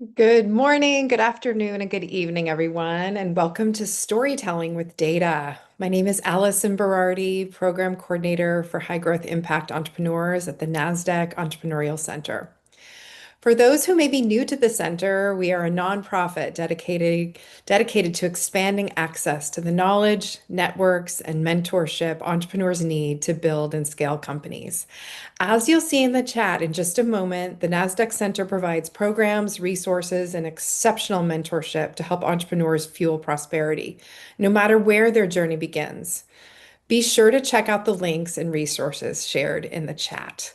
Good morning, good afternoon, and good evening, everyone, and welcome to Storytelling with Data. My name is Allison Berardi, Program Coordinator for High Growth Impact Entrepreneurs at the NASDAQ Entrepreneurial Center. For those who may be new to the center, we are a nonprofit dedicated to expanding access to the knowledge, networks, and mentorship entrepreneurs need to build and scale companies. As you'll see in the chat in just a moment, the NASDAQ Center provides programs, resources, and exceptional mentorship to help entrepreneurs fuel prosperity, no matter where their journey begins. Be sure to check out the links and resources shared in the chat.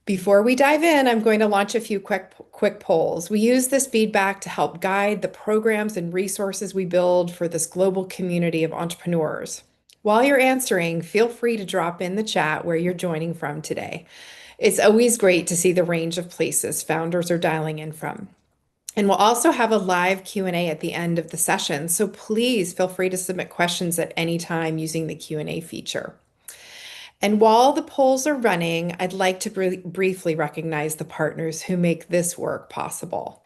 Before we dive in, I'm going to launch a few quick polls. We use this feedback to help guide the programs and resources we build for this global community of entrepreneurs. While you're answering, feel free to drop in the chat where you're joining from today. It's always great to see the range of places founders are dialing in from. And we'll also have a live Q&A at the end of the session, so please feel free to submit questions at any time using the Q&A feature. And while the polls are running, I'd like to briefly recognize the partners who make this work possible.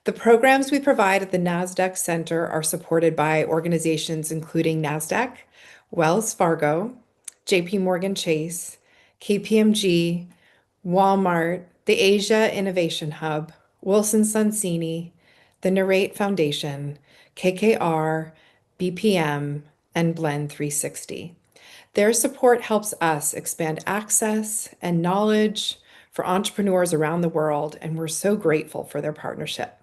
The programs we provide at the NASDAQ Center are supported by organizations including NASDAQ, Wells Fargo, JP Morgan Chase, KPMG, Walmart, the Asia Innovation Hub, Wilson Sonsini, the Narrate Foundation, KKR, BPM, and Blend 360. Their support helps us expand access and knowledge for entrepreneurs around the world, and we're so grateful for their partnership.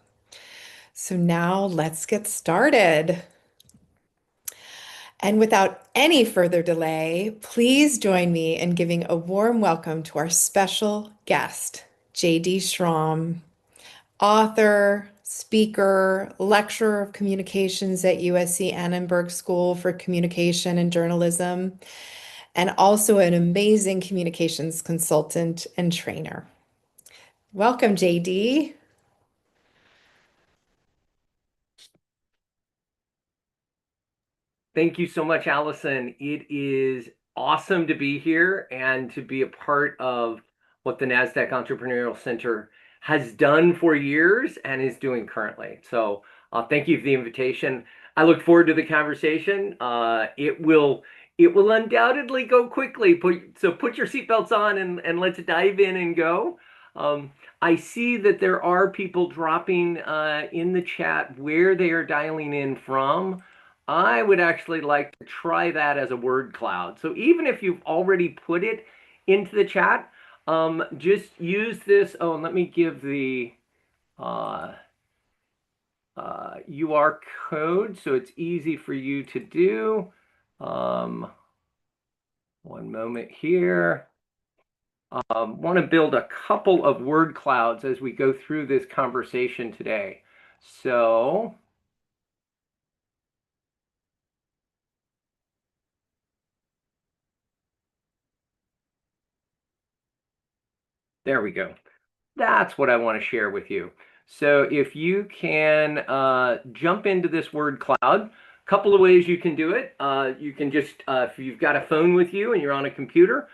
So now let's get started. And without any further delay, please join me in giving a warm welcome to our special guest, J.D. Schramm, author, speaker, lecturer of communications at USC Annenberg School for Communication and Journalism, and also an amazing communications consultant and trainer. Welcome, JD. Thank you so much, Allison. It is awesome to be here and to be a part of what the NASDAQ Entrepreneurial Center has done for years and is doing currently. So thank you for the invitation. I look forward to the conversation. It will undoubtedly go quickly. So put your seatbelts on and let's dive in and go. I see that there are people dropping in the chat where they are dialing in from. I would actually like to try that as a word cloud. So even if you've already put it into the chat, just use this. Oh, and let me give the UR code so it's easy for you to do. One moment here. Want to build a couple of word clouds as we go through this conversation today. So there we go. That's what I want to share with you. So if you can jump into this word cloud, a couple of ways you can do it. You can just, if you've got a phone with you and you're on a computer,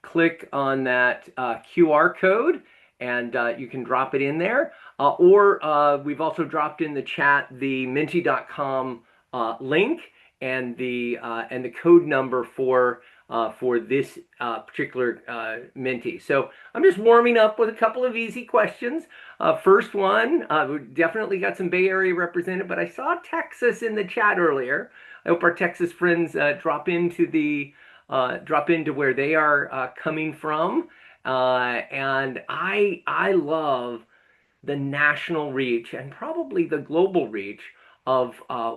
click on that QR code and you can drop it in there. Or we've also dropped in the chat the Menti.com link and the code number for this particular Menti. So I'm just warming up with a couple of easy questions. First one, we definitely got some Bay Area represented, but I saw Texas in the chat earlier. I hope our Texas friends drop into where they are coming from. And I love the national reach and probably the global reach of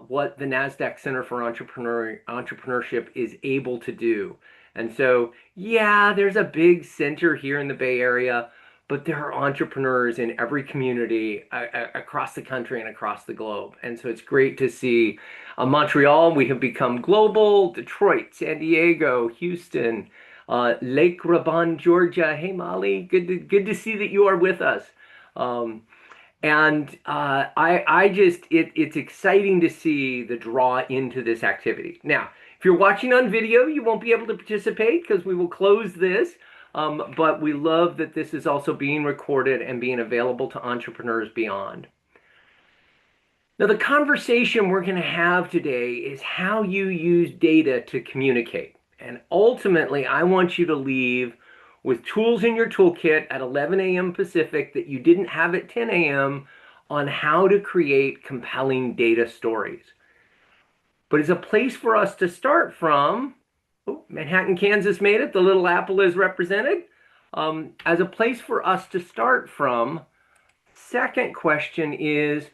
what the NASDAQ Center for Entrepreneurship is able to do. And so, yeah, there's a big center here in the Bay Area, but there are entrepreneurs in every community across the country and across the globe. And so it's great to see Montreal, we have become global, Detroit, San Diego, Houston, Lake Raban, Georgia. Hey, Molly, good to see that you are with us. It's exciting to see the draw into this activity. Now, if you're watching on video, you won't be able to participate because we will close this. but we love that this is also being recorded and being available to entrepreneurs beyond. Now, the conversation we're going to have today is how you use data to communicate. And ultimately, I want you to leave with tools in your toolkit at 11 a.m. Pacific that you didn't have at 10 a.m. on how to create compelling data stories. But it's a place for us to start from. Oh, Manhattan, Kansas made it. The little apple is represented. As a place for us to start from, second question is,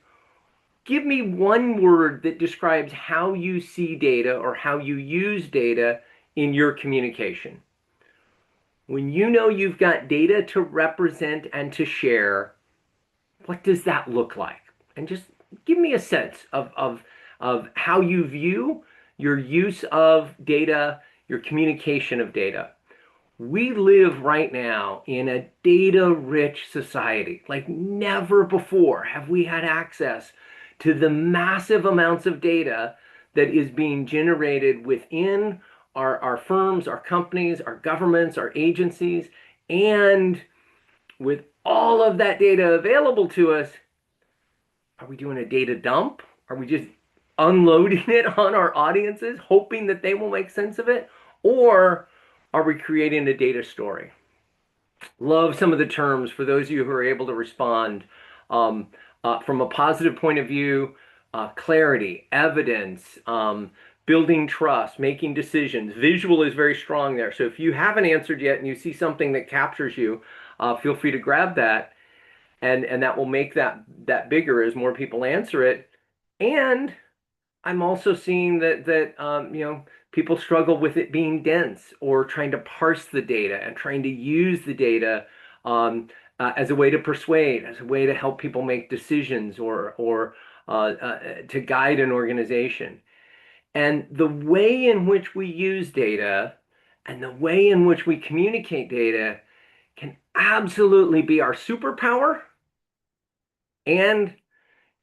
give me one word that describes how you see data or how you use data in your communication. When you know you've got data to represent and to share, what does that look like? And just give me a sense of how you view your use of data, your communication of data. We live right now in a data-rich society. Like never before have we had access to the massive amounts of data that is being generated within our firms, our companies, our governments, our agencies. And with all of that data available to us, are we doing a data dump? Are we just unloading it on our audiences, hoping that they will make sense of it? Or are we creating a data story? Love some of the terms for those of you who are able to respond. From a positive point of view, clarity, evidence, building trust, making decisions. Visual is very strong there. So if you haven't answered yet and you see something that captures you, feel free to grab that. And that will make that bigger as more people answer it. And I'm also seeing that people struggle with it being dense or trying to parse the data and trying to use the data as a way to persuade, as a way to help people make decisions or to guide an organization. And the way in which we use data and the way in which we communicate data can absolutely be our superpower and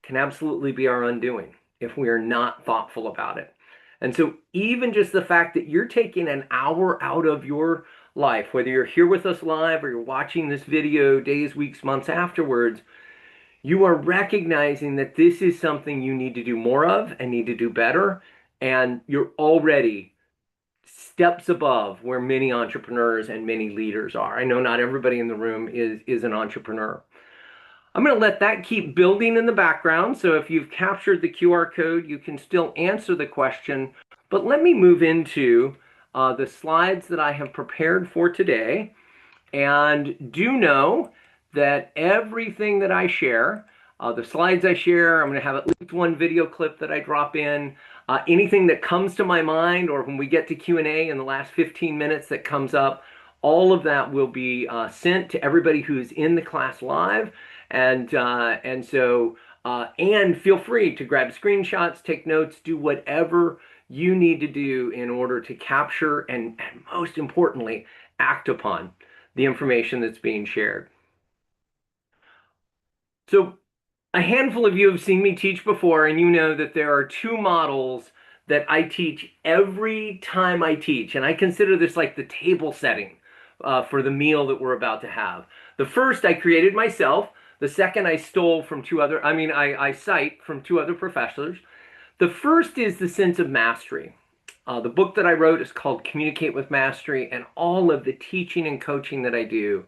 can absolutely be our undoing if we are not thoughtful about it. And so even just the fact that you're taking an hour out of your life, whether you're here with us live or you're watching this video days, weeks, months afterwards, you are recognizing that this is something you need to do more of and need to do better. And you're already steps above where many entrepreneurs and many leaders are. I know not everybody in the room is an entrepreneur. I'm going to let that keep building in the background. So if you've captured the QR code, you can still answer the question. But let me move into the slides that I have prepared for today. And do know that everything that I share, the slides I share, I'm going to have at least one video clip that I drop in. Anything that comes to my mind, or when we get to Q&A in the last 15 minutes that comes up, all of that will be sent to everybody who's in the class live. And feel free to grab screenshots, take notes, do whatever you need to do in order to capture and most importantly, act upon the information that's being shared. So a handful of you have seen me teach before, and you know that there are two models that I teach every time I teach. And I consider this like the table setting for the meal that we're about to have. The first I created myself. The second I stole from I cite from two other professors. The first is the sense of mastery. The book that I wrote is called Communicate with Mastery, and all of the teaching and coaching that I do,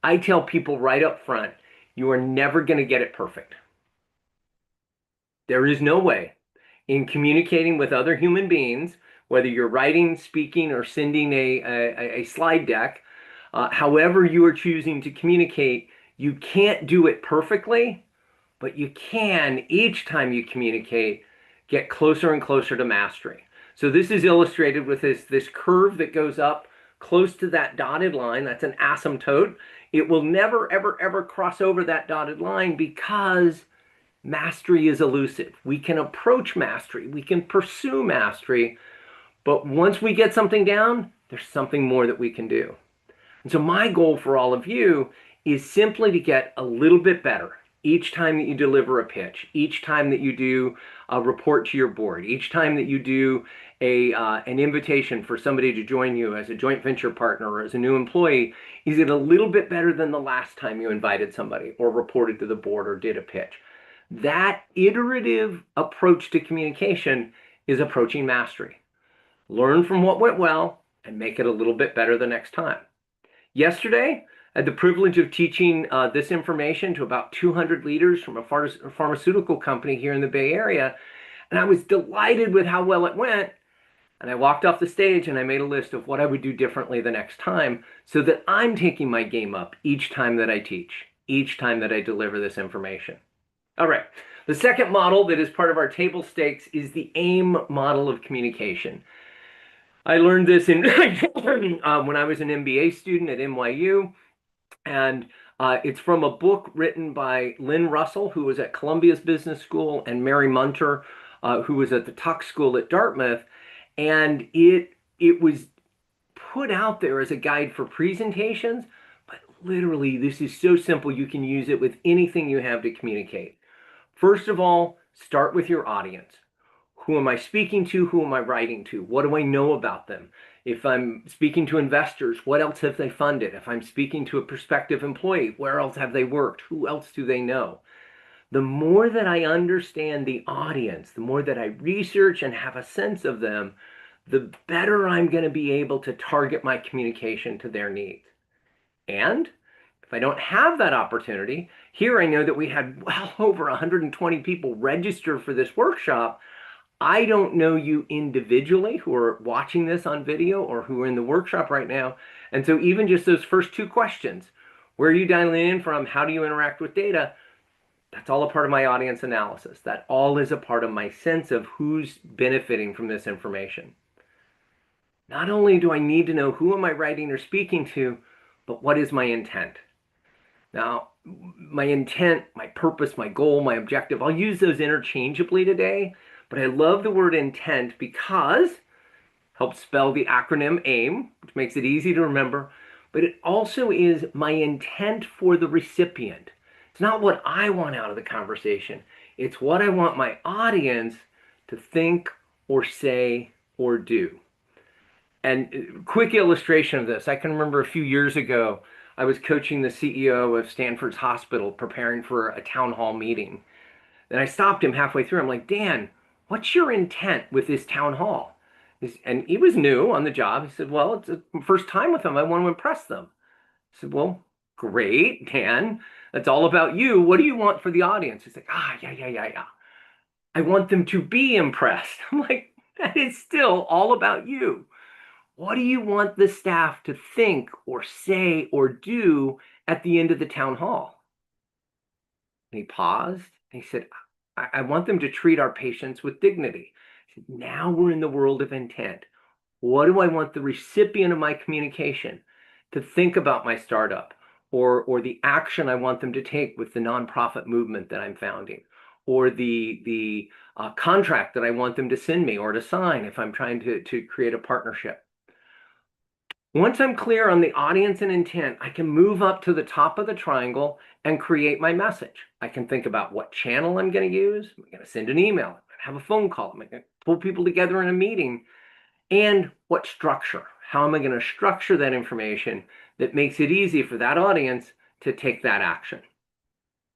I tell people right up front, you are never going to get it perfect. There is no way in communicating with other human beings, whether you're writing, speaking, or sending a slide deck, however you are choosing to communicate, you can't do it perfectly, but you can, each time you communicate, get closer and closer to mastery. So this is illustrated with this curve that goes up close to that dotted line. That's an asymptote. It will never, ever, ever cross over that dotted line because mastery is elusive. We can approach mastery. We can pursue mastery. But once we get something down, there's something more that we can do. And so my goal for all of you is simply to get a little bit better each time that you deliver a pitch, each time that you do report to your board. Each time that you do an invitation for somebody to join you as a joint venture partner or as a new employee, is it a little bit better than the last time you invited somebody or reported to the board or did a pitch? That iterative approach to communication is approaching mastery. Learn from what went well and make it a little bit better the next time. Yesterday, I had the privilege of teaching this information to about 200 leaders from a pharmaceutical company here in the Bay Area, and I was delighted with how well it went. And I walked off the stage and I made a list of what I would do differently the next time so that I'm taking my game up each time that I teach, each time that I deliver this information. All right. The second model that is part of our table stakes is the AIM model of communication. I learned this in when I was an MBA student at NYU, and it's from a book written by Lynn Russell, who was at Columbia's Business School, and Mary Munter, who was at the Tuck School at Dartmouth, and it was put out there as a guide for presentations, but literally this is so simple you can use it with anything you have to communicate. First of all, start with your audience. Who am I speaking to? Who am I writing to? What do I know about them? If I'm speaking to investors, what else have they funded? If I'm speaking to a prospective employee, where else have they worked? Who else do they know? The more that I understand the audience, the more that I research and have a sense of them, the better I'm going to be able to target my communication to their needs. And if I don't have that opportunity, here I know that we had well over 120 people register for this workshop. I don't know you individually who are watching this on video or who are in the workshop right now. And so even just those first two questions, where are you dialing in from? How do you interact with data? That's all a part of my audience analysis. That all is a part of my sense of who's benefiting from this information. Not only do I need to know who am I writing or speaking to, but what is my intent? Now, my intent, my purpose, my goal, my objective, I'll use those interchangeably today, but I love the word intent because it helps spell the acronym AIM, which makes it easy to remember, but it also is my intent for the recipient. It's not what I want out of the conversation. It's what I want my audience to think or say or do. And quick illustration of this, I can remember a few years ago, I was coaching the CEO of Stanford's hospital preparing for a town hall meeting. And I stopped him halfway through. I'm like, Dan, what's your intent with this town hall? And he was new on the job. He said, well, it's the first time with them. I want to impress them. I said, well, great, Dan. That's all about you. What do you want for the audience? He's like, yeah. I want them to be impressed. I'm like, that is still all about you. What do you want the staff to think or say or do at the end of the town hall? And he paused and he said, I want them to treat our patients with dignity. I said, now we're in the world of intent. What do I want the recipient of my communication to think about my startup or the action I want them to take with the nonprofit movement that I'm founding or the contract that I want them to send me or to sign if I'm trying to create a partnership? Once I'm clear on the audience and intent, I can move up to the top of the triangle and create my message. I can think about what channel I'm going to use. I'm going to send an email. I'm going to have a phone call. I'm going to pull people together in a meeting. And what structure? How am I going to structure that information that makes it easy for that audience to take that action?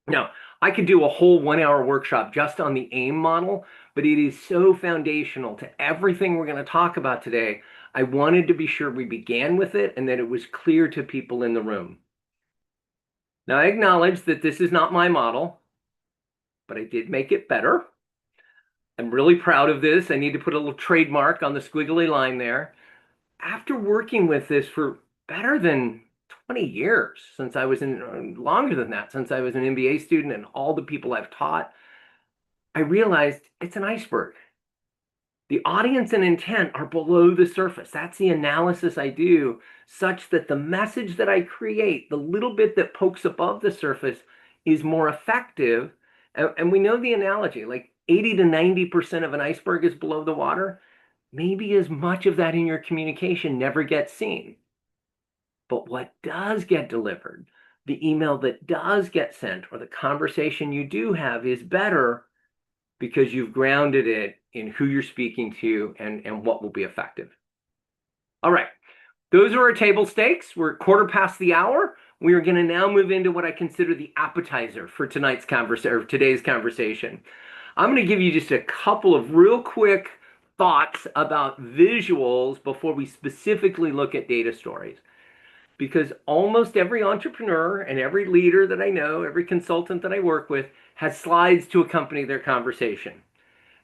Now, I could do a whole 1 hour workshop just on the AIM model, but it is so foundational to everything we're going to talk about today. I wanted to be sure we began with it and that it was clear to people in the room. Now, I acknowledge that this is not my model, but I did make it better. I'm really proud of this. I need to put a little trademark on the squiggly line there. After working with this for better than 20 years, since I was longer than that, since I was an MBA student and all the people I've taught, I realized it's an iceberg. The audience and intent are below the surface. That's the analysis I do, such that the message that I create, the little bit that pokes above the surface, is more effective. And we know the analogy, like 80 to 90% of an iceberg is below the water. Maybe as much of that in your communication never gets seen. But what does get delivered, the email that does get sent, or the conversation you do have is better because you've grounded it in who you're speaking to and what will be effective. All right. Those are our table stakes. We're quarter past the hour. We are going to now move into what I consider the appetizer for today's conversation. I'm going to give you just a couple of real quick thoughts about visuals before we specifically look at data stories. Because almost every entrepreneur and every leader that I know, every consultant that I work with, has slides to accompany their conversation.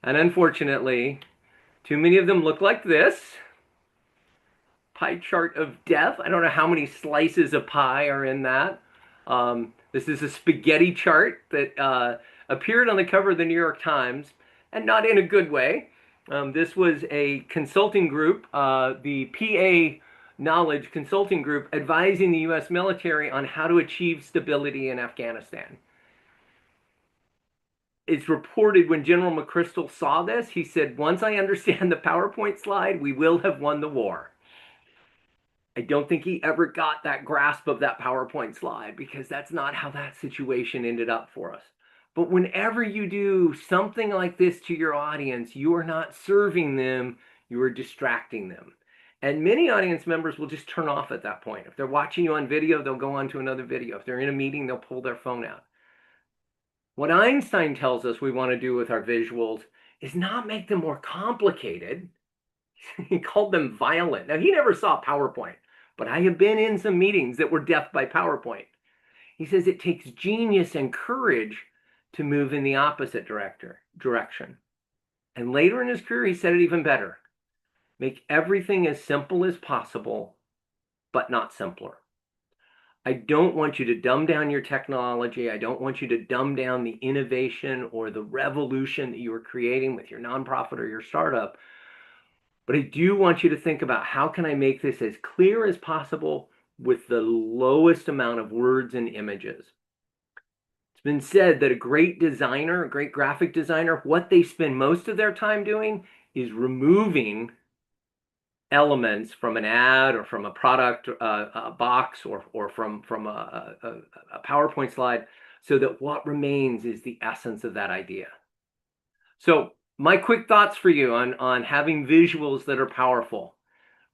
And unfortunately, too many of them look like this. Pie chart of death. I don't know how many slices of pie are in that. This is a spaghetti chart that appeared on the cover of the New York Times, and not in a good way. This was a consulting group, the PA Knowledge Consulting Group, advising the U.S. military on how to achieve stability in Afghanistan. It's reported when General McChrystal saw this, he said, "Once I understand the PowerPoint slide, we will have won the war." I don't think he ever got that grasp of that PowerPoint slide, because that's not how that situation ended up for us. But whenever you do something like this to your audience, you are not serving them, you are distracting them. And many audience members will just turn off at that point. If they're watching you on video, they'll go on to another video. If they're in a meeting, they'll pull their phone out. What Einstein tells us we want to do with our visuals is not make them more complicated. He called them violent. Now, he never saw PowerPoint, but I have been in some meetings that were death by PowerPoint. He says it takes genius and courage to move in the opposite direction. And later in his career, he said it even better. Make everything as simple as possible, but not simpler. I don't want you to dumb down your technology. I don't want you to dumb down the innovation or the revolution that you are creating with your nonprofit or your startup. But I do want you to think about, how can I make this as clear as possible with the lowest amount of words and images? It's been said that a great designer, a great graphic designer, what they spend most of their time doing is removing elements from an ad or from a product box or from a PowerPoint slide, so that what remains is the essence of that idea. So my quick thoughts for you on having visuals that are powerful.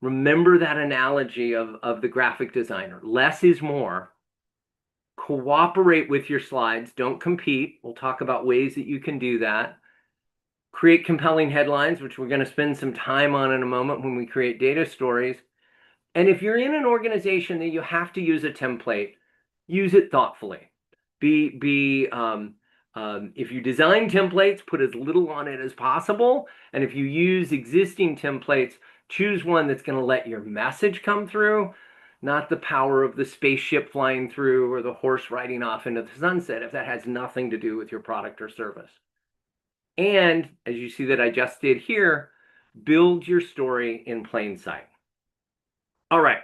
Remember that analogy of the graphic designer. Less is more. Cooperate with your slides. Don't compete. We'll talk about ways that you can do that. Create compelling headlines, which we're going to spend some time on in a moment when we create data stories. And if you're in an organization that you have to use a template, use it thoughtfully. If you design templates, put as little on it as possible. And if you use existing templates, choose one that's going to let your message come through, not the power of the spaceship flying through or the horse riding off into the sunset, if that has nothing to do with your product or service. And as you see that I just did here, build your story in plain sight. All right.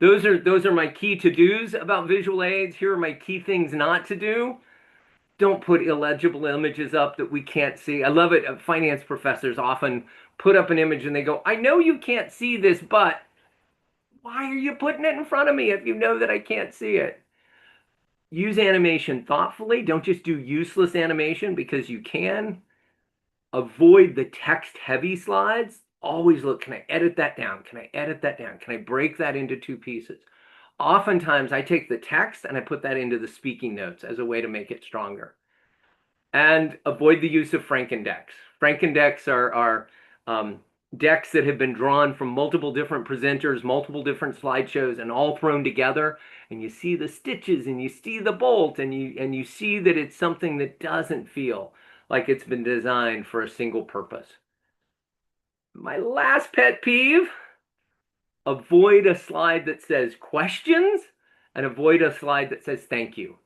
Those are my key to-dos about visual aids. Here are my key things not to do. Don't put illegible images up that we can't see. I love it. Finance professors often put up an image and they go, "I know you can't see this, but why are you putting it in front of me if you know that I can't see it?" Use animation thoughtfully. Don't just do useless animation because you can. Avoid the text-heavy slides. Always look, can I edit that down? Can I edit that down? Can I break that into two pieces? Oftentimes, I take the text and I put that into the speaking notes as a way to make it stronger. And avoid the use of Frankendecks. Frankendecks are decks that have been drawn from multiple different presenters, multiple different slideshows, and all thrown together. And you see the stitches and you see the bolt and you see that it's something that doesn't feel like it's been designed for a single purpose. My last pet peeve: avoid a slide that says questions and avoid a slide that says thank you.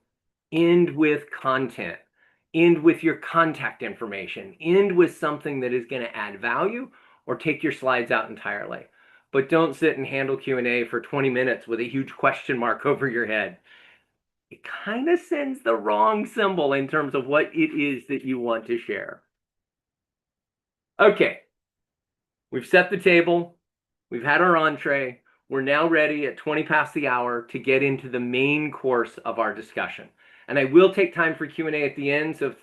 End with content. End with your contact information. End with something that is going to add value, or take your slides out entirely. But don't sit and handle Q&A for 20 minutes with a huge question mark over your head. It kind of sends the wrong symbol in terms of what it is that you want to share. Okay, we've set the table. We've had our entree. We're now ready at 20 past the hour to get into the main course of our discussion. And I will take time for Q&A at the end. So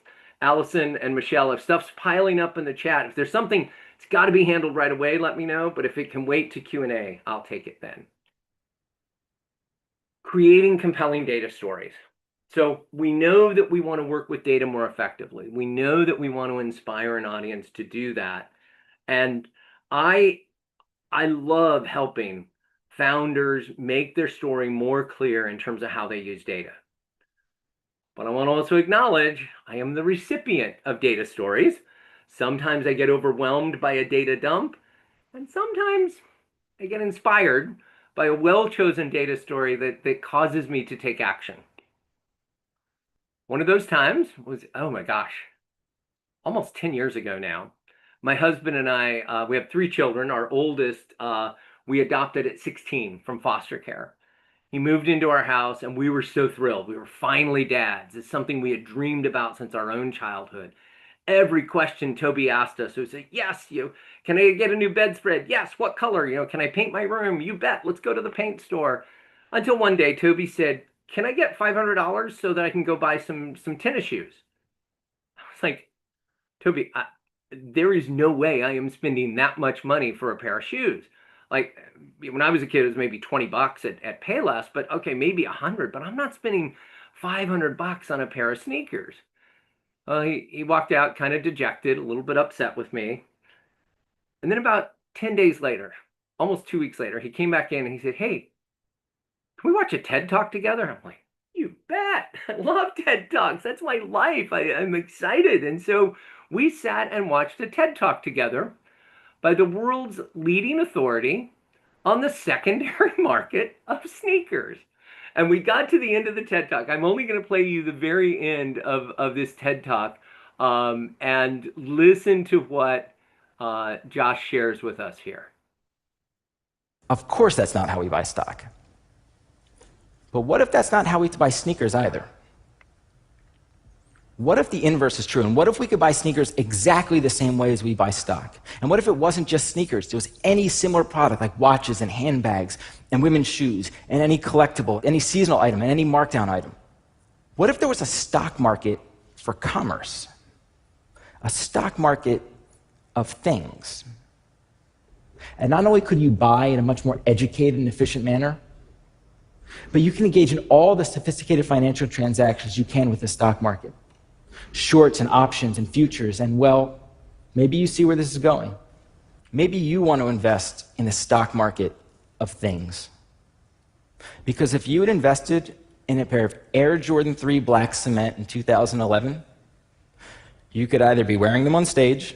Allison and Michelle, if stuff's piling up in the chat, if there's something it's got to be handled right away, let me know. But if it can wait to Q&A, I'll take it then. Creating compelling data stories. So we know that we want to work with data more effectively. We know that we want to inspire an audience to do that. And I I love helping founders make their story more clear in terms of how they use data. But I want to also acknowledge I am the recipient of data stories. Sometimes I get overwhelmed by a data dump, and sometimes I get inspired by a well-chosen data story that causes me to take action. One of those times was, oh my gosh, almost 10 years ago now. My husband and I, we have three children. Our oldest, we adopted at 16 from foster care. He moved into our house and we were so thrilled. We were finally dads. It's something we had dreamed about since our own childhood. Every question Toby asked us, we said, yes, can I get a new bedspread? Yes, what color? Can I paint my room? You bet. Let's go to the paint store. Until one day Toby said, can I get $500 so that I can go buy some tennis shoes? I was like, Toby, there is no way I am spending that much money for a pair of shoes. Like when I was a kid, it was maybe 20 bucks at Payless, but okay, maybe 100, but I'm not spending 500 bucks on a pair of sneakers. He walked out kind of dejected, a little bit upset with me. And then about 10 days later, almost 2 weeks later, he came back in and he said, hey, can we watch a TED Talk together? I'm like, you bet. I love TED Talks. That's my life. I'm excited. And so we sat and watched a TED Talk together by the world's leading authority on the secondary market of sneakers. And we got to the end of the TED Talk. I'm only going to play you the very end of this TED Talk and listen to what Josh shares with us here. Of course, that's not how we buy stock. But what if that's not how we buy sneakers either? What if the inverse is true? And what if we could buy sneakers exactly the same way as we buy stock? And what if it wasn't just sneakers? There was any similar product like watches and handbags and women's shoes and any collectible, any seasonal item and any markdown item? What if there was a stock market for commerce? A stock market of things. And not only could you buy in a much more educated and efficient manner, but you can engage in all the sophisticated financial transactions you can with the stock market. Shorts and options and futures, and well, maybe you see where this is going. Maybe you want to invest in the stock market of things. Because if you had invested in a pair of Air Jordan 3 black cement in 2011, you could either be wearing them on stage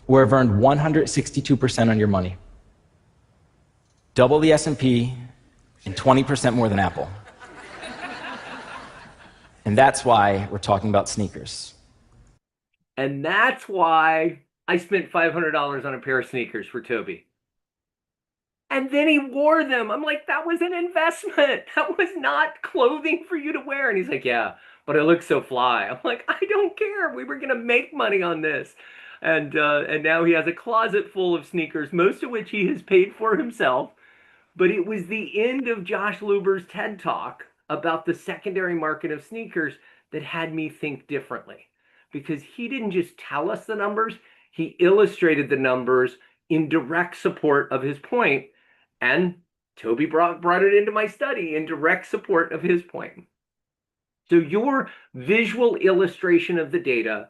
or have earned 162% on your money. Double the S&P and 20% more than Apple. And that's why we're talking about sneakers. And that's why I spent $500 on a pair of sneakers for Toby. And then he wore them. I'm like, that was an investment. That was not clothing for you to wear. And he's like, yeah, but I look so fly. I'm like, I don't care. We were going to make money on this. And now he has a closet full of sneakers, most of which he has paid for himself. But it was the end of Josh Luber's TED Talk about the secondary market of sneakers that had me think differently. Because he didn't just tell us the numbers, he illustrated the numbers in direct support of his point. And Toby brought it into my study in direct support of his point. So your visual illustration of the data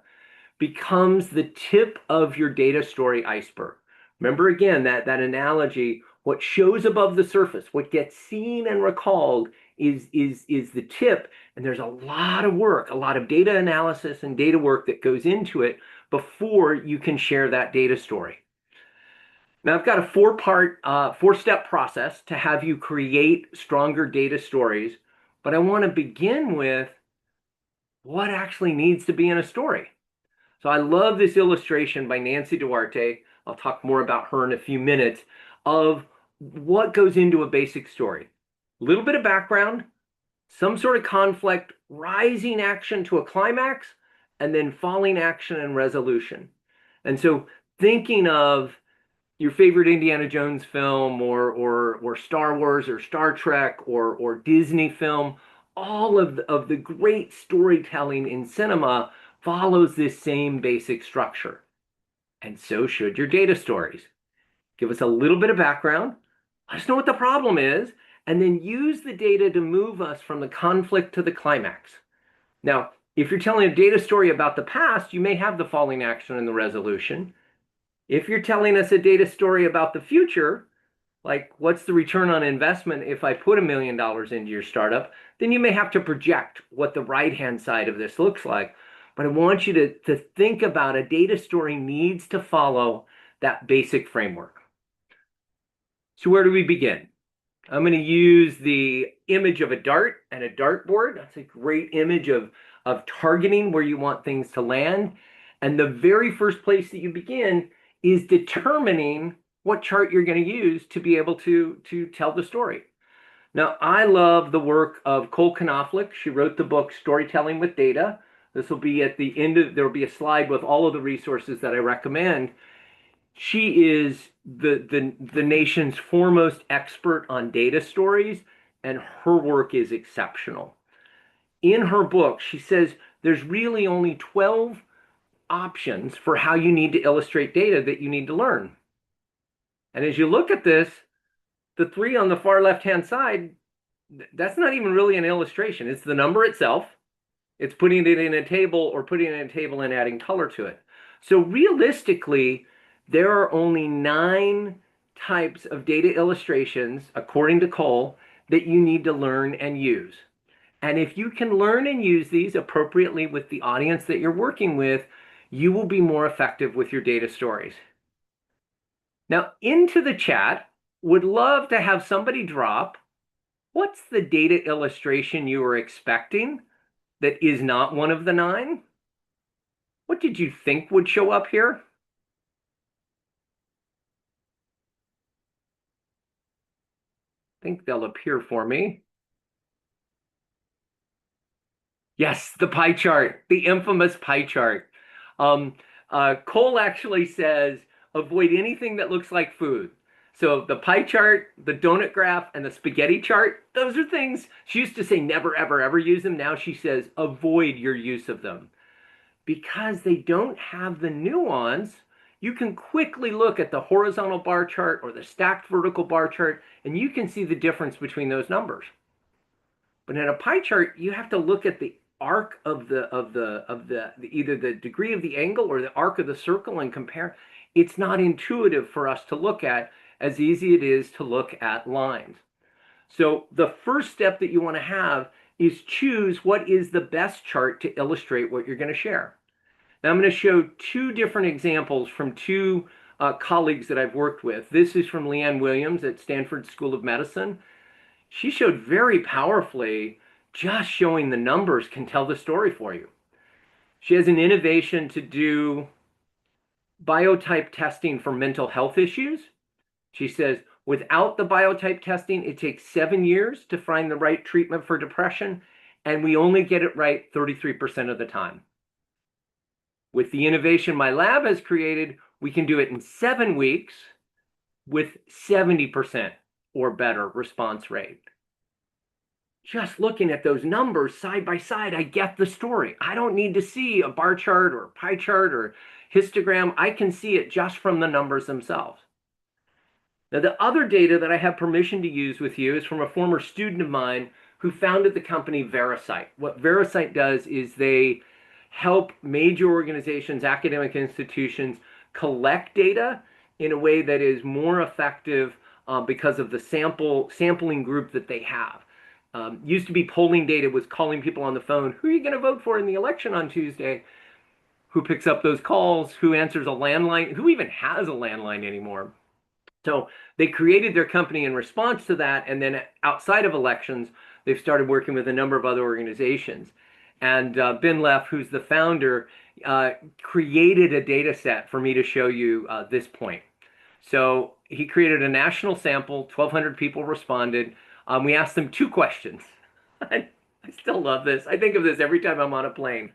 becomes the tip of your data story iceberg. Remember again that analogy, what shows above the surface, what gets seen and recalled is the tip, and there's a lot of work, a lot of data analysis and data work that goes into it before you can share that data story. Now I've got a four-step process to have you create stronger data stories, but I want to begin with what actually needs to be in a story. So I love this illustration by Nancy Duarte. I'll talk more about her in a few minutes, of what goes into a basic story. A little bit of background, some sort of conflict, rising action to a climax, and then falling action and resolution. And so thinking of your favorite Indiana Jones film or Star Wars or Star Trek or Disney film, all of the great storytelling in cinema follows this same basic structure. And so should your data stories. Give us a little bit of background, let us know what the problem is, and then use the data to move us from the conflict to the climax. Now, if you're telling a data story about the past, you may have the falling action and the resolution. If you're telling us a data story about the future, like what's the return on investment if I put $1 million into your startup, then you may have to project what the right-hand side of this looks like. But I want you to think about a data story needs to follow that basic framework. So where do we begin? I'm going to use the image of a dart and a dartboard. That's a great image of targeting where you want things to land. And the very first place that you begin is determining what chart you're going to use to be able to tell the story. Now, I love the work of Cole Knopflich. She wrote the book Storytelling with Data. This will be at the end of, there will be a slide with all of the resources that I recommend. She is the nation's foremost expert on data stories, and her work is exceptional. In her book, she says there's really only 12 options for how you need to illustrate data that you need to learn. And as you look at this, the three on the far left-hand side, that's not even really an illustration. It's the number itself. It's putting it in a table or putting it in a table and adding color to it. So realistically, there are only 9 types of data illustrations, according to Cole, that you need to learn and use. And if you can learn and use these appropriately with the audience that you're working with, you will be more effective with your data stories. Now, into the chat, would love to have somebody drop, what's the data illustration you were expecting that is not one of the 9? What did you think would show up here? I think they'll appear for me. Yes, the pie chart, the infamous pie chart. Cole actually says, avoid anything that looks like food. So the pie chart, the donut graph, and the spaghetti chart, those are things, she used to say never, ever, ever use them. Now she says avoid your use of them. Because they don't have the nuance, you can quickly look at the horizontal bar chart or the stacked vertical bar chart, and you can see the difference between those numbers. But in a pie chart, you have to look at the arc of either the degree of the angle or the arc of the circle and compare. It's not intuitive for us to look at as easy it is to look at lines. So the first step that you want to have is choose what is the best chart to illustrate what you're going to share. Now I'm going to show 2 different examples from 2 colleagues that I've worked with. This is from Leanne Williams at Stanford School of Medicine. She showed very powerfully just showing the numbers can tell the story for you. She has an innovation to do biotype testing for mental health issues. She says, without the biotype testing, it takes 7 years to find the right treatment for depression, and we only get it right 33% of the time. With the innovation my lab has created, we can do it in 7 weeks with 70% or better response rate. Just looking at those numbers side by side, I get the story. I don't need to see a bar chart or a pie chart or histogram. I can see it just from the numbers themselves. Now, the other data that I have permission to use with you is from a former student of mine who founded the company Verisight. What Verisight does is they help major organizations, academic institutions, collect data in a way that is more effective because of the sampling group that they have. Used to be polling data was calling people on the phone. Who are you going to vote for in the election on Tuesday? Who picks up those calls? Who answers a landline? Who even has a landline anymore? So they created their company in response to that. And then outside of elections, they've started working with a number of other organizations. And Ben Leff, who's the founder, created a data set for me to show you this point. So he created a national sample, 1,200 people responded. We asked them 2 questions. I still love this. I think of this every time I'm on a plane.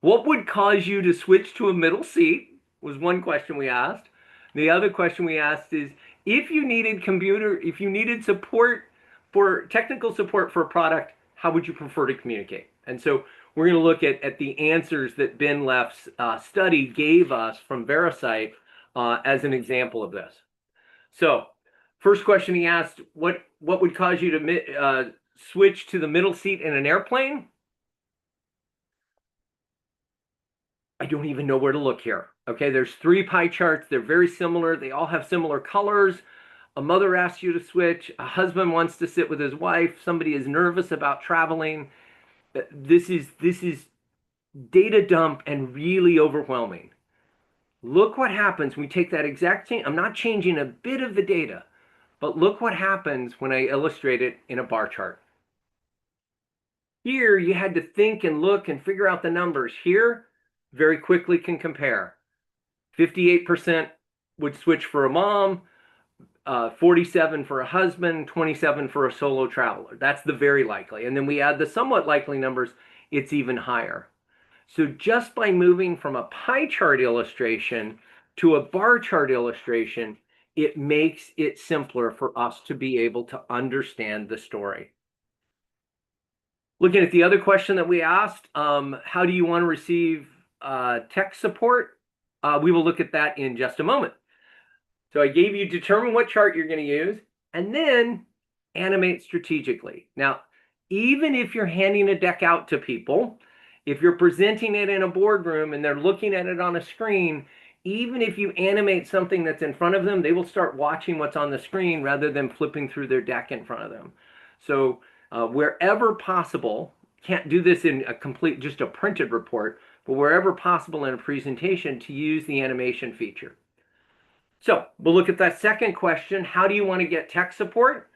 What would cause you to switch to a middle seat was one question we asked. The other question we asked is, if you needed support for technical support for a product, how would you prefer to communicate? And so we're going to look at the answers that Ben Leff's study gave us from Verisight as an example of this. So first question he asked, what would cause you to switch to the middle seat in an airplane? I don't even know where to look here. Okay, there's 3 pie charts. They're very similar. They all have similar colors. A mother asks you to switch. A husband wants to sit with his wife. Somebody is nervous about traveling. This is data dump and really overwhelming. Look what happens when we take that exact change. I'm not changing a bit of the data, but look what happens when I illustrate it in a bar chart. Here, you had to think and look and figure out the numbers. Here, very quickly can compare. 58% would switch for a mom, 47 for a husband, 27 for a solo traveler. That's the very likely. And then we add the somewhat likely numbers, it's even higher. So just by moving from a pie chart illustration to a bar chart illustration, it makes it simpler for us to be able to understand the story. Looking at the other question that we asked, how do you want to receive tech support? We will look at that in just a moment. So I gave you determine what chart you're going to use and then animate strategically. Now, even if you're handing a deck out to people, if you're presenting it in a boardroom and they're looking at it on a screen, even if you animate something that's in front of them, they will start watching what's on the screen rather than flipping through their deck in front of them. So wherever possible, can't do this in a complete, just a printed report, but wherever possible in a presentation to use the animation feature. So we'll look at that second question. How do you want to get tech support?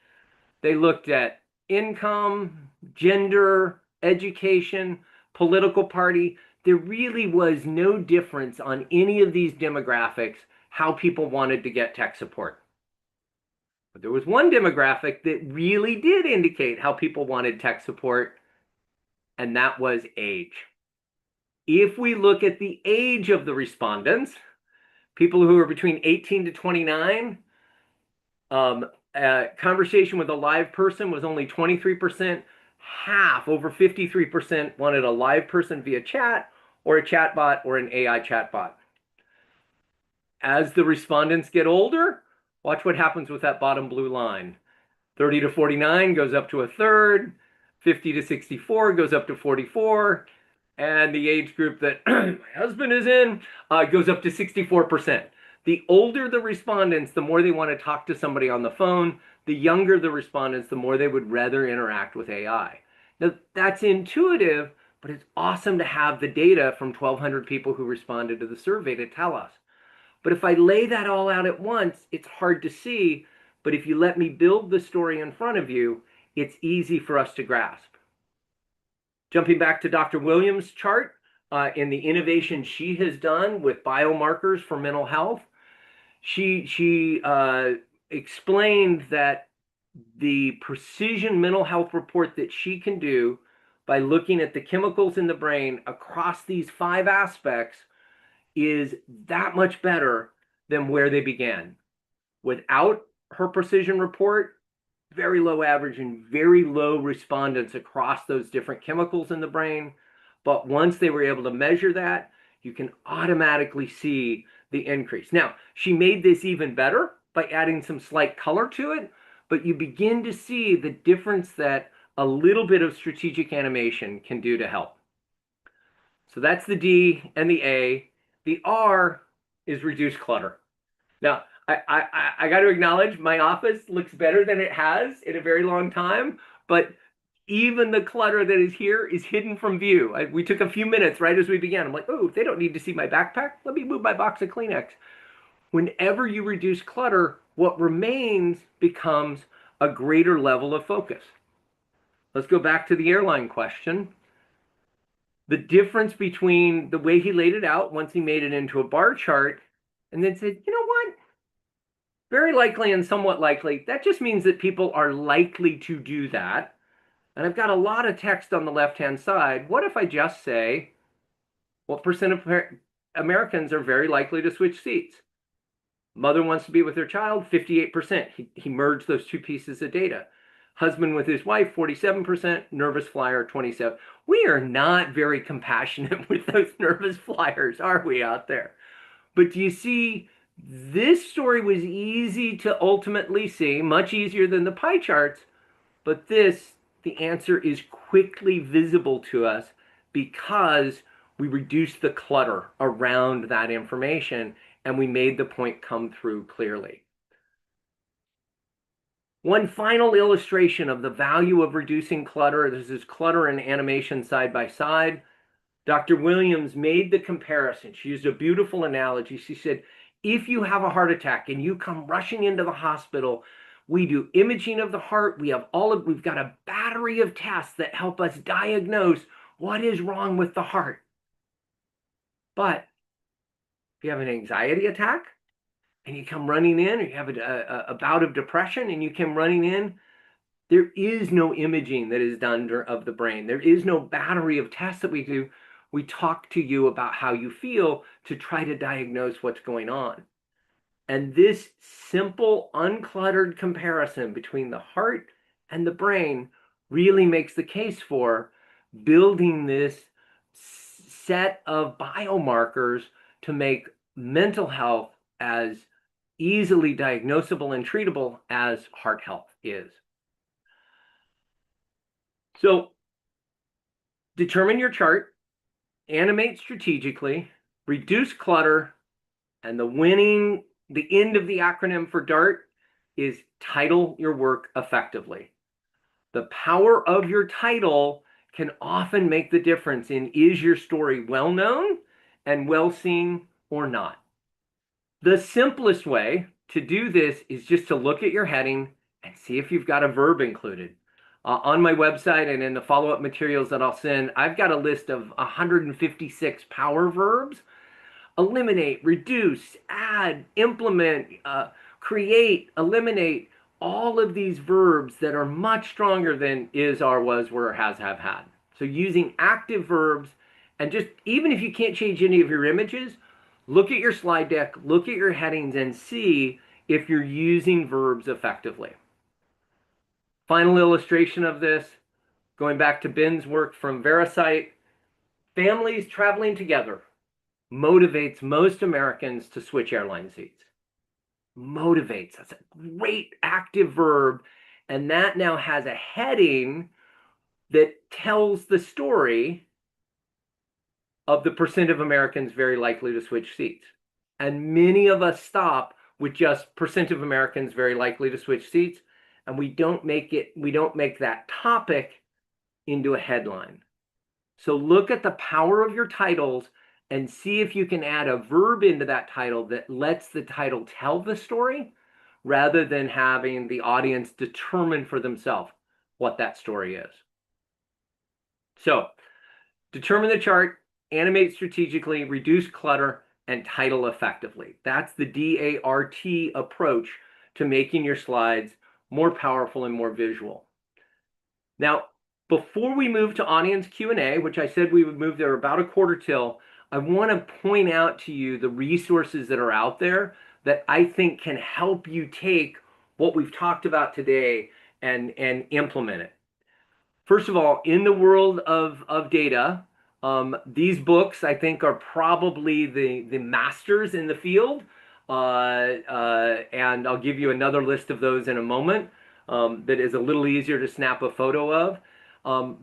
They looked at income, gender, education, political party. There really was no difference on any of these demographics how people wanted to get tech support. But there was one demographic that really did indicate how people wanted tech support, and that was age. If we look at the age of the respondents, people who are between 18 to 29, conversation with a live person was only 23%. Half, over 53%, wanted a live person via chat or a chatbot or an AI chatbot. As the respondents get older, watch what happens with that bottom blue line. 30 to 49 goes up to a third, 50 to 64 goes up to 44, and the age group that my husband is in goes up to 64%. The older the respondents, the more they want to talk to somebody on the phone. The younger the respondents, the more they would rather interact with AI. Now, that's intuitive, but it's awesome to have the data from 1,200 people who responded to the survey to tell us. But if I lay that all out at once, it's hard to see. But if you let me build the story in front of you, it's easy for us to grasp. Jumping back to Dr. Williams' chart, in the innovation she has done with biomarkers for mental health, she explained that the precision mental health report that she can do by looking at the chemicals in the brain across these 5 aspects is that much better than where they began. Without her precision report, very low average and very low respondents across those different chemicals in the brain. But once they were able to measure that, you can automatically see the increase. Now, she made this even better by adding some slight color to it, but you begin to see the difference that a little bit of strategic animation can do to help. So that's the D and the A. The R is reduce clutter. Now, I got to acknowledge my office looks better than it has in a very long time, but even the clutter that is here is hidden from view. We took a few minutes right as we began. I'm like, oh, they don't need to see my backpack. Let me move my box of Kleenex. Whenever you reduce clutter, what remains becomes a greater level of focus. Let's go back to the airline question. The difference between the way he laid it out once he made it into a bar chart and then said, you know what? Very likely and somewhat likely, that just means that people are likely to do that. And I've got a lot of text on the left-hand side. What if I just say, what percent of Americans are very likely to switch seats? Mother wants to be with her child, 58%. He merged those 2 pieces of data. husband with his wife, 47%, nervous flyer, 27. We are not very compassionate with those nervous flyers, are we out there? But do you see, this story was easy to ultimately see, much easier than the pie charts, but the answer is quickly visible to us because we reduced the clutter around that information and we made the point come through clearly. One final illustration of the value of reducing clutter. This is clutter and animation side by side. Dr. Williams made the comparison. She used a beautiful analogy. She said, if you have a heart attack and you come rushing into the hospital, we do imaging of the heart. We've got a battery of tests that help us diagnose what is wrong with the heart. But if you have an anxiety attack and you come running in, or you have a bout of depression and you come running in, there is no imaging that is done of the brain. There is no battery of tests that we do. We talk to you about how you feel to try to diagnose what's going on. And this simple, uncluttered comparison between the heart and the brain really makes the case for building this set of biomarkers to make mental health as easily diagnosable and treatable as heart health is. So determine your chart, animate strategically, reduce clutter, and the end of the acronym for DART is title your work effectively. The power of your title can often make the difference in, is your story well known and well seen or not? The simplest way to do this is just to look at your heading and see if you've got a verb included. On my website and in the follow-up materials that I'll send, I've got a list of 156 power verbs. Eliminate, reduce, add, implement, create, eliminate, all of these verbs that are much stronger than is, are, was, were, has, have, had. So using active verbs, and just, even if you can't change any of your images, look at your slide deck, look at your headings, and see if you're using verbs effectively. Final illustration of this, going back to Ben's work from Verisight, families traveling together motivates most Americans to switch airline seats. Motivates, that's a great active verb. And that now has a heading that tells the story of the percent of Americans very likely to switch seats. And many of us stop with just percent of Americans very likely to switch seats, and we don't make that topic into a headline. So look at the power of your titles and see if you can add a verb into that title that lets the title tell the story rather than having the audience determine for themselves what that story is. So determine the chart, animate strategically, reduce clutter, and title effectively. That's the DART approach to making your slides more powerful and more visual. Now, before we move to audience Q&A, which I said we would move there about a quarter till, I want to point out to you the resources that are out there that I think can help you take what we've talked about today and implement it. First of all, in the world of data, these books, I think, are probably the masters in the field. And I'll give you another list of those in a moment that is a little easier to snap a photo of.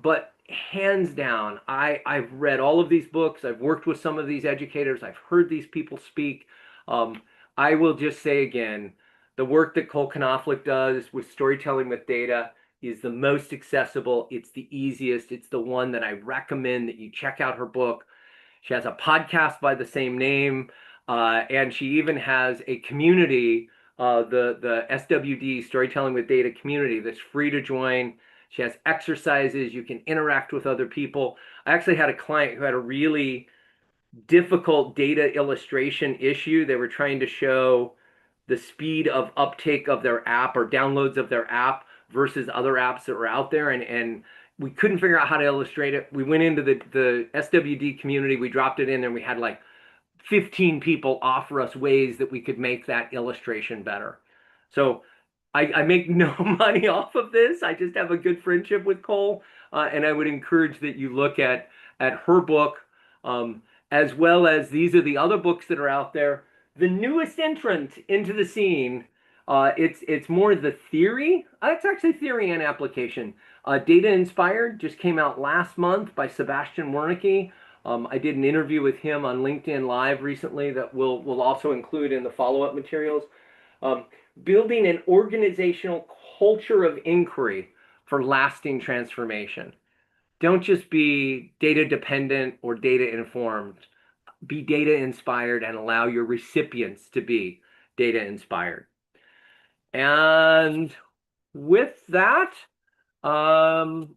But hands down, I've read all of these books. I've worked with some of these educators. I've heard these people speak. I will just say again, the work that Cole Knopflich does with storytelling with data is the most accessible. It's the easiest. It's the one that I recommend that you check out her book. She has a podcast by the same name, and she even has a community, the SWD, Storytelling with Data community, that's free to join. She has exercises. You can interact with other people. I actually had a client who had a really difficult data illustration issue. They were trying to show the speed of uptake of their app or downloads of their app versus other apps that were out there. And we couldn't figure out how to illustrate it. We went into the SWD community, we dropped it in, and we had like 15 people offer us ways that we could make that illustration better. So I make no money off of this. I just have a good friendship with Cole, and I would encourage that you look at her book, um, as well as these are the other books that are out there. The newest entrant into the scene, it's more the theory. It's actually theory and application. Data Inspired just came out last month by Sebastian Wernicke. I did an interview with him on LinkedIn Live recently that we'll also include in the follow-up materials. Um, Building an organizational culture of inquiry for lasting transformation. Don't just be data dependent or data informed. Be data inspired and allow your recipients to be data inspired. And with that, oh,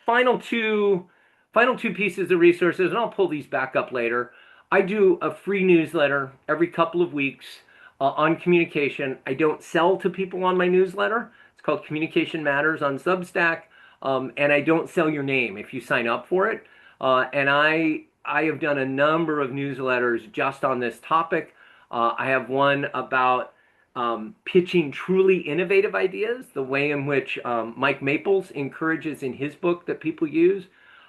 final two, final two pieces of resources, and I'll pull these back up later. I do a free newsletter every couple of weeks on communication. I don't sell to people on my newsletter. It's called Communication Matters on Substack, and I don't sell your name if you sign up for it. And I have done a number of newsletters just on this topic. I have one about pitching truly innovative ideas, the way in which Mike Maples encourages in his book that people use.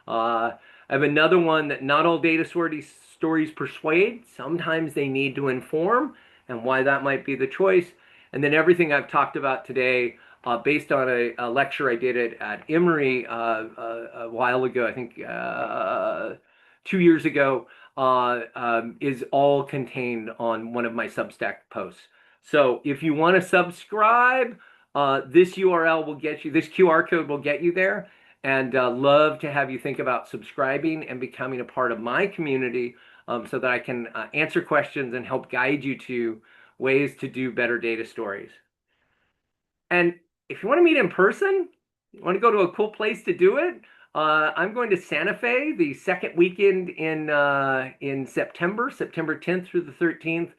I have another one that not all data stories persuade. Sometimes they need to inform, and why that might be the choice. And then everything I've talked about today, based on a lecture I did at Emory a while ago, I think 2 years ago, is all contained on one of my Substack posts. So if you want to subscribe, this URL will get you, this QR code will get you there. And love to have you think about subscribing and becoming a part of my community, so that I can answer questions and help guide you to ways to do better data stories. And if you want to meet in person, you want to go to a cool place to do it, I'm going to Santa Fe the second weekend in September, September 10th through the 13th.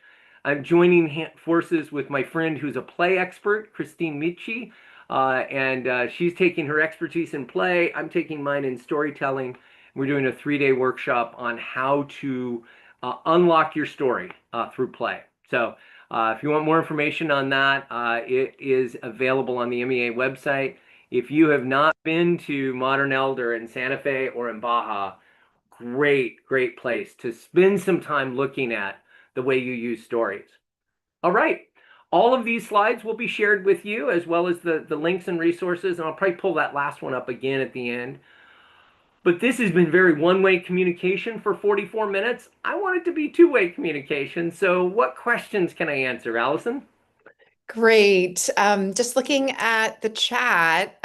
I'm joining forces with my friend who's a play expert, Christine Michi, and she's taking her expertise in play. I'm taking mine in storytelling. We're doing a 3-day workshop on how to unlock your story through play. So if you want more information on that, it is available on the MEA website. If you have not been to Modern Elder in Santa Fe or in Baja, great place to spend some time looking at the way you use stories. All right. All of these slides will be shared with you, as well as the links and resources, and I'll probably pull that last one up again at the end. But this has been very one-way communication for 44 minutes. I want it to be two-way communication. So what questions can I answer, Allison? Great. Just looking at the chat,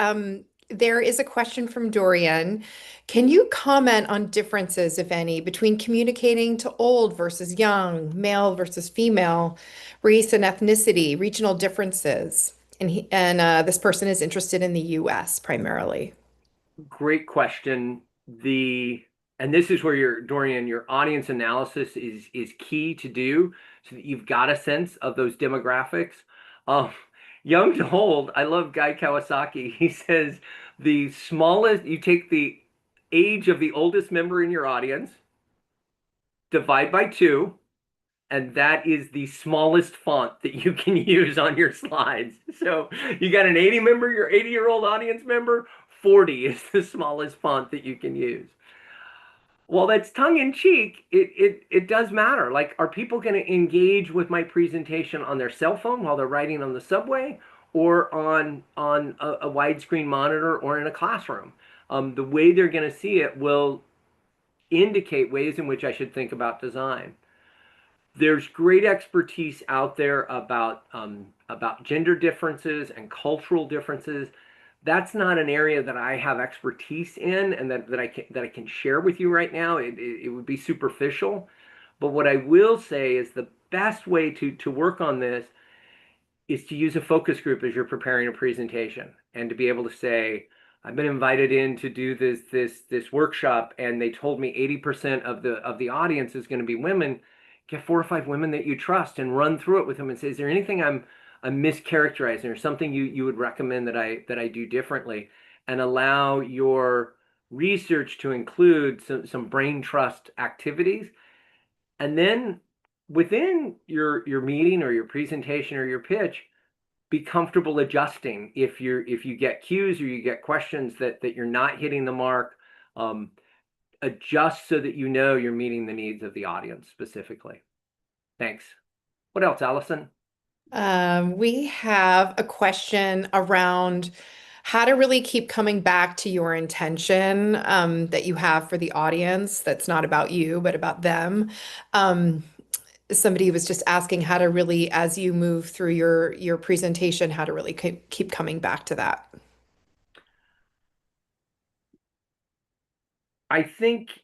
there is a question from Dorian. Can you comment on differences, if any, between communicating to old versus young, male versus female, race and ethnicity, regional differences? And this person is interested in the US primarily. Great question. And this is where Dorian, your audience analysis is key to do, so that you've got a sense of those demographics. Um, Young to old, I love Guy Kawasaki. He says the smallest, you take the age of the oldest member in your audience, divide by 2, and that is the smallest font that you can use on your slides. So you got an 80 member, your 80-year-old audience member, 40 is the smallest font that you can use. While that's tongue in cheek, it does matter. Like, are people going to engage with my presentation on their cell phone while they're riding on the subway, or on a widescreen monitor, or in a classroom? The way they're going to see it will indicate ways in which I should think about design. There's great expertise out there about gender differences and cultural differences. That's not an area that I have expertise in, and that I can share with you right now. It would be superficial. But what I will say is the best way to work on this is to use a focus group as you're preparing a presentation, and to be able to say, I've been invited in to do this workshop, and they told me 80% of the audience is going to be women. Get 4 or 5 women that you trust and run through it with them and say, is there anything I'm mischaracterizing, or something you would recommend that I do differently? And allow your research to include some brain trust activities. And then within your meeting or your presentation or your pitch, be comfortable adjusting if you get cues or you get questions that you're not hitting the mark. Adjust so that you know you're meeting the needs of the audience specifically. Thanks. What else, Allison? We have a question around how to really keep coming back to your intention that you have for the audience that's not about you, but about them. Um, Somebody was just asking how to really, as you move through your presentation, how to really keep coming back to that. I think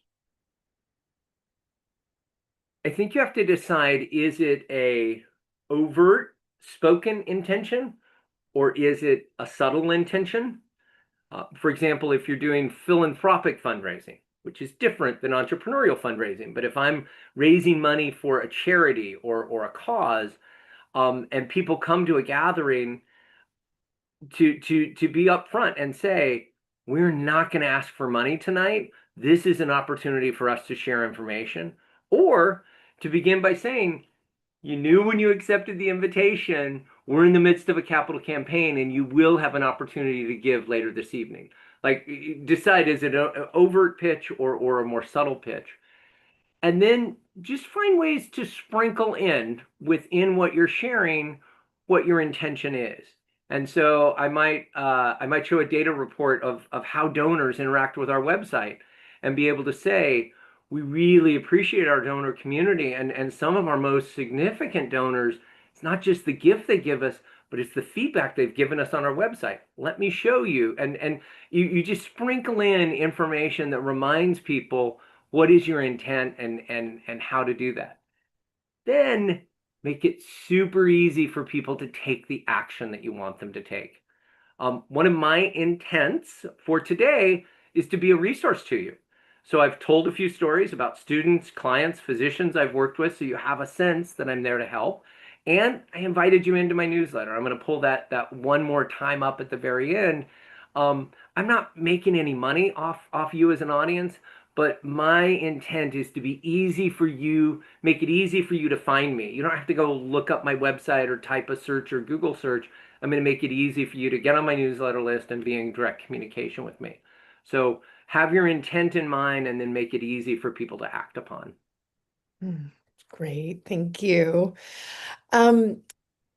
I think you have to decide, is it a overt spoken intention or is it a subtle intention? For example, if you're doing philanthropic fundraising, which is different than entrepreneurial fundraising, but if I'm raising money for a charity or a cause, and people come to a gathering to be upfront and say, we're not going to ask for money tonight. This is an opportunity for us to share information. Or to begin by saying, you knew when you accepted the invitation, we're in the midst of a capital campaign and you will have an opportunity to give later this evening. Like, decide, is it an overt pitch or a more subtle pitch? And then just find ways to sprinkle in within what you're sharing what your intention is. And so I might show a data report of how donors interact with our website and be able to say, we really appreciate our donor community, and some of our most significant donors, it's not just the gift they give us, but it's the feedback they've given us on our website. Let me show you. And you just sprinkle in information that reminds people what is your intent and how to do that. Then make it super easy for people to take the action that you want them to take. One of my intents for today is to be a resource to you. So I've told a few stories about students, clients, physicians I've worked with, so you have a sense that I'm there to help. And I invited you into my newsletter. I'm going to pull that one more time up at the very end. I'm not making any money off you as an audience, but my intent is to be easy for you, make it easy for you to find me. You don't have to go look up my website or type a search or Google search. I'm going to make it easy for you to get on my newsletter list and be in direct communication with me. So have your intent in mind and then make it easy for people to act upon. Great, thank you. Um,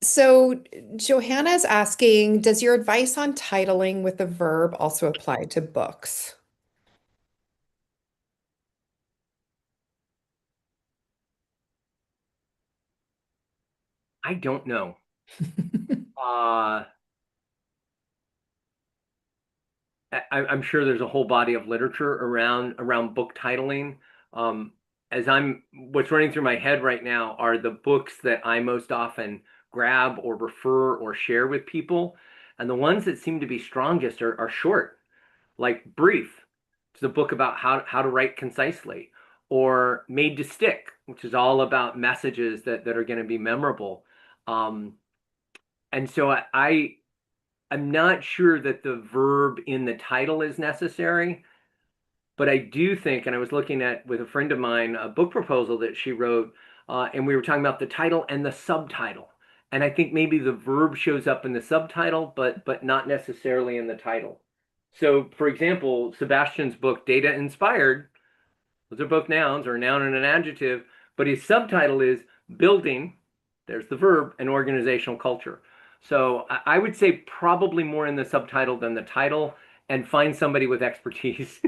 so Johanna's asking, does your advice on titling with the verb also apply to books? I don't know. Uh, I'm sure there's a whole body of literature around book titling. Um, what's running through my head right now are the books that I most often grab or refer or share with people, and the ones that seem to be strongest are short, like Brief. It's a book about how to write concisely, or Made to Stick, which is all about messages that are going to be memorable. Um, and so I'm not sure that the verb in the title is necessary, but I do think, and I was looking at with a friend of mine a book proposal that she wrote, and we were talking about the title and the subtitle. And I think maybe the verb shows up in the subtitle, but not necessarily in the title. So, for example, Sebastian's book, Data Inspired, those are both nouns or a noun and an adjective, but his subtitle is Building, there's the verb, an organizational culture. So I would say probably more in the subtitle than the title, and find somebody with expertise.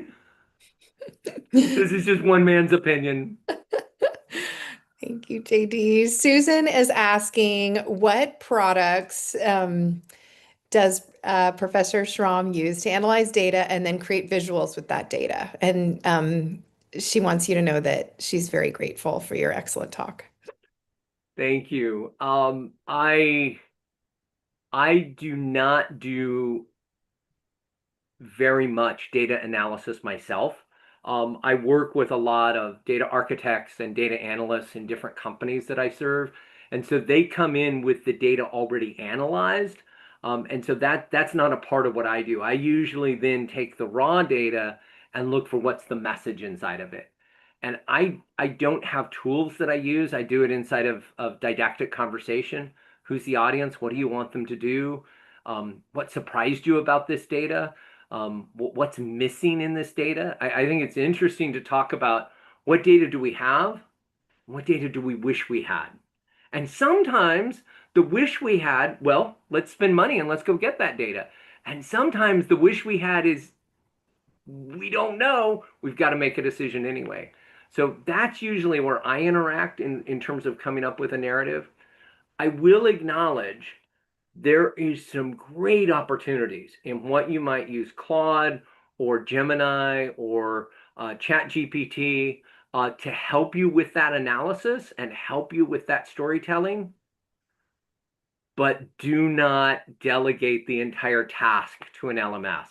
This is just one man's opinion. Thank you, JD. Susan is asking, what products does Professor Schramm use to analyze data and then create visuals with that data? And she wants you to know that she's very grateful for your excellent talk. Thank you. I do not do very much data analysis myself. I work with a lot of data architects and data analysts in different companies that I serve. And so they come in with the data already analyzed. And so that's not a part of what I do. I usually then take the raw data and look for what's the message inside of it. And I don't have tools that I use. I do it inside of didactic conversation, Who's the audience? What do you want them to do? What surprised you about this data? What's missing in this data? I think it's interesting to talk about what data do we have? What data do we wish we had? And sometimes the wish we had, well, let's spend money and let's go get that data. And sometimes the wish we had is we don't know. We've got to make a decision anyway. So that's usually where I interact in terms of coming up with a narrative. I will acknowledge there is some great opportunities in what you might use Claude or Gemini or Chat GPT to help you with that analysis and help you with that storytelling, but do not delegate the entire task to an LMS.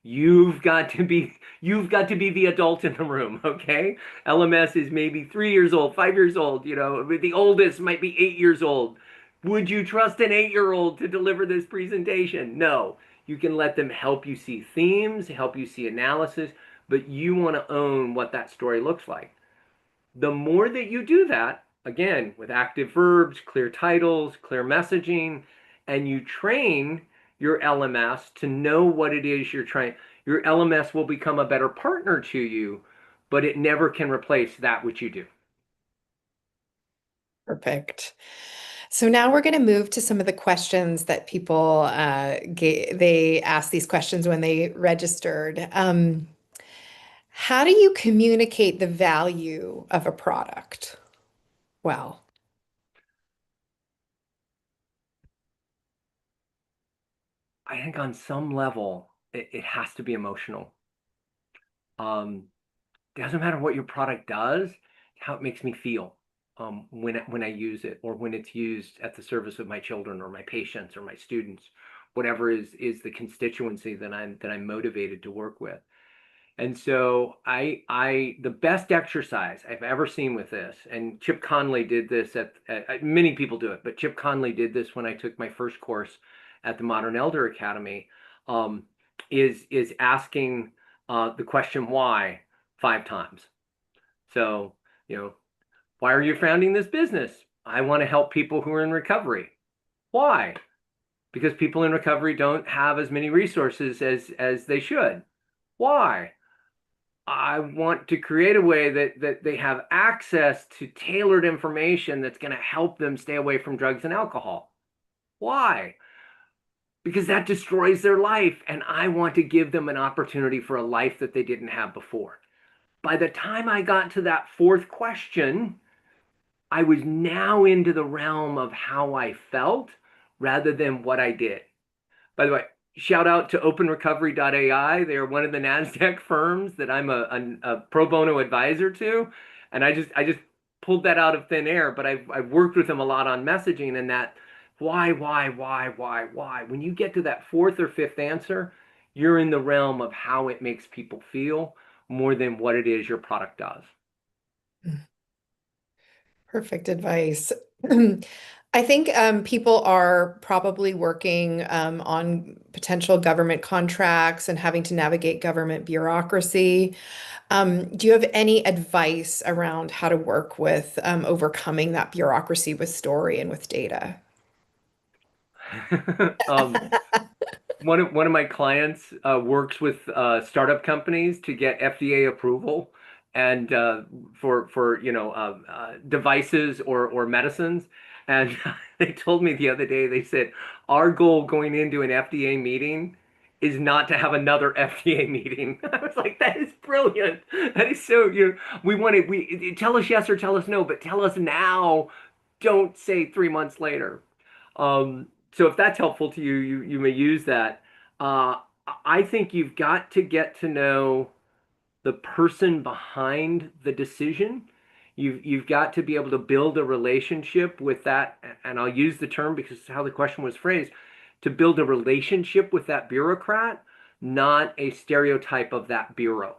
You've got to be the adult in the room, okay? LMS is maybe 3 years old, 5 years old, the oldest might be 8 years old. Would you trust an 8-year-old to deliver this presentation? No. You can let them help you see themes, help you see analysis, but you want to own what that story looks like. The more that you do that, again, with active verbs, clear titles, clear messaging, and you train your LMS to know what it is you're trying, your LMS will become a better partner to you, but it never can replace that which you do. Perfect. So now we're going to move to some of the questions that people they asked these questions when they registered. How do you communicate the value of a product? Well, I think on some level, it has to be emotional. Doesn't matter what your product does, how it makes me feel when I use it or when it's used at the service of my children or my patients or my students, whatever is the constituency that I'm motivated to work with. And so the best exercise I've ever seen with this, and Chip Conley did this many people do it, but Chip Conley did this when I took my first course at the Modern Elder Academy, um, is asking the question why 5 times. So, why are you founding this business? I want to help people who are in recovery. Why? Because people in recovery don't have as many resources as they should. Why? I want to create a way that they have access to tailored information that's going to help them stay away from drugs and alcohol. Why? Because that destroys their life, and I want to give them an opportunity for a life that they didn't have before. By the time I got to that fourth question, I was now into the realm of how I felt rather than what I did. By the way, shout out to openrecovery.ai. They are one of the NASDAQ firms that I'm a pro bono advisor to. And I just pulled that out of thin air, but I've worked with them a lot on messaging and that why. When you get to that fourth or fifth answer, you're in the realm of how it makes people feel more than what it is your product does. perfect advice. I think people are probably working on potential government contracts and having to navigate government bureaucracy. Do you have any advice around how to work with overcoming that bureaucracy with story and with data? um, one of my clients works with startup companies to get FDA approval and for devices or medicines. And they told me the other day, they said our goal going into an FDA meeting is not to have another FDA meeting. I was like, that is brilliant. That is so we tell us yes or tell us no, but tell us now. Don't say 3 months later. So if that's helpful to you, you may use that. Uh, I think you've got to get to know the person behind the decision. You've got to be able to build a relationship with that, and I'll use the term because it's how the question was phrased, to build a relationship with that bureaucrat, not a stereotype of that bureau.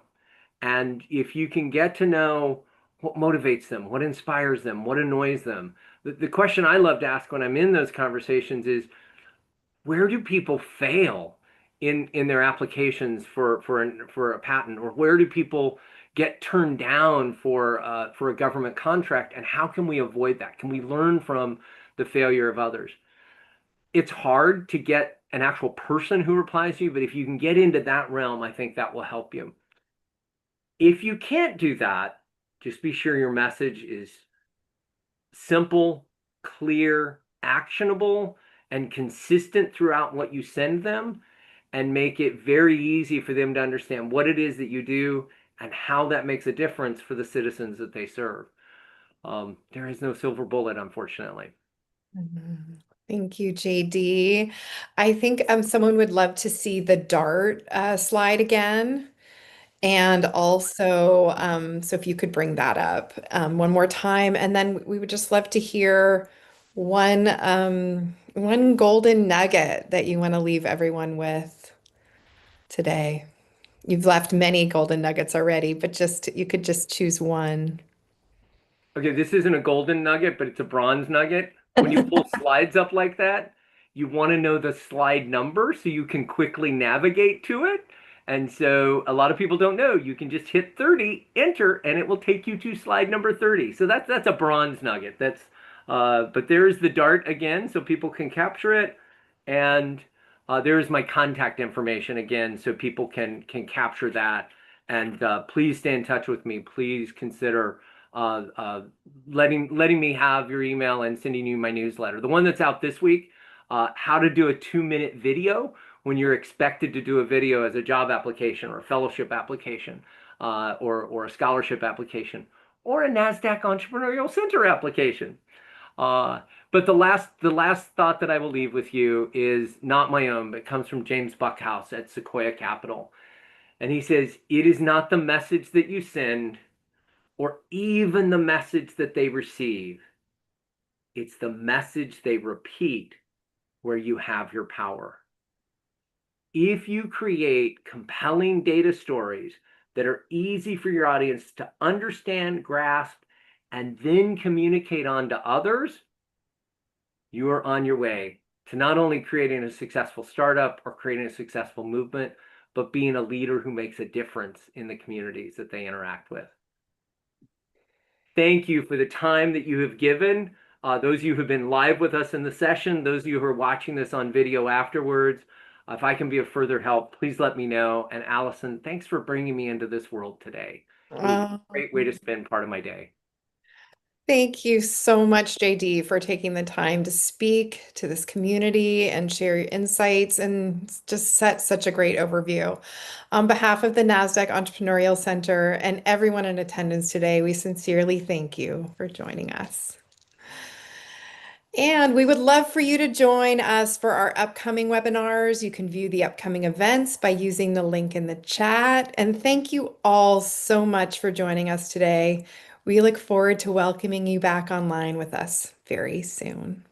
And if you can get to know what motivates them, what inspires them, what annoys them, the question I love to ask when I'm in those conversations is, where do people fail in their applications for a patent, or where do people get turned down for a government contract, and how can we avoid that? Can we learn from the failure of others? it's hard to get an actual person who replies to you, but if you can get into that realm, I think that will help you. If you can't do that, just be sure your message is simple, clear, actionable, and consistent throughout what you send them, and make it very easy for them to understand what it is that you do and how that makes a difference for the citizens that they serve. There is no silver bullet, unfortunately. Mhm. Thank you, JD. I think someone would love to see the dart slide again. And also, so if you could bring that up one more time, and then we would just love to hear one golden nugget that you want to leave everyone with today. You've left many golden nuggets already, but just you could just choose one. Okay, this isn't a golden nugget, but it's a bronze nugget. When you pull slides up like that, you want to know the slide number so you can quickly navigate to it. And so a lot of people don't know. You can just hit 30, enter, and it will take you to slide number 30. So that's a bronze nugget. But there's the dart again, so people can capture it. And there's my contact information again, so people can capture that. And please stay in touch with me. Please consider uh, uh, letting me have your email and sending you my newsletter. The one that's out this week, how to do a 2-minute video when you're expected to do a video as a job application or a fellowship application, or a scholarship application, or a NASDAQ Entrepreneurial Center application. Uh, but the last thought that I will leave with you is not my own, but it comes from James Buckhouse at Sequoia Capital. And he says, it is not the message that you send or even the message that they receive. It's the message they repeat where you have your power. If you create compelling data stories that are easy for your audience to understand, grasp, and then communicate on to others, you are on your way to not only creating a successful startup or creating a successful movement, but being a leader who makes a difference in the communities that they interact with. Thank you for the time that you have given. Those of you who have been live with us in the session, those of you who are watching this on video afterwards, if I can be of further help, please let me know. And Allison, thanks for bringing me into this world today. It was a Oh, great way to spend part of my day. thank you so much, JD, for taking the time to speak to this community and share your insights and just set such a great overview. On behalf of the NASDAQ Entrepreneurial Center and everyone in attendance today, we sincerely thank you for joining us. And we would love for you to join us for our upcoming webinars. You can view the upcoming events by using the link in the chat. And thank you all so much for joining us today. We look forward to welcoming you back online with us very soon.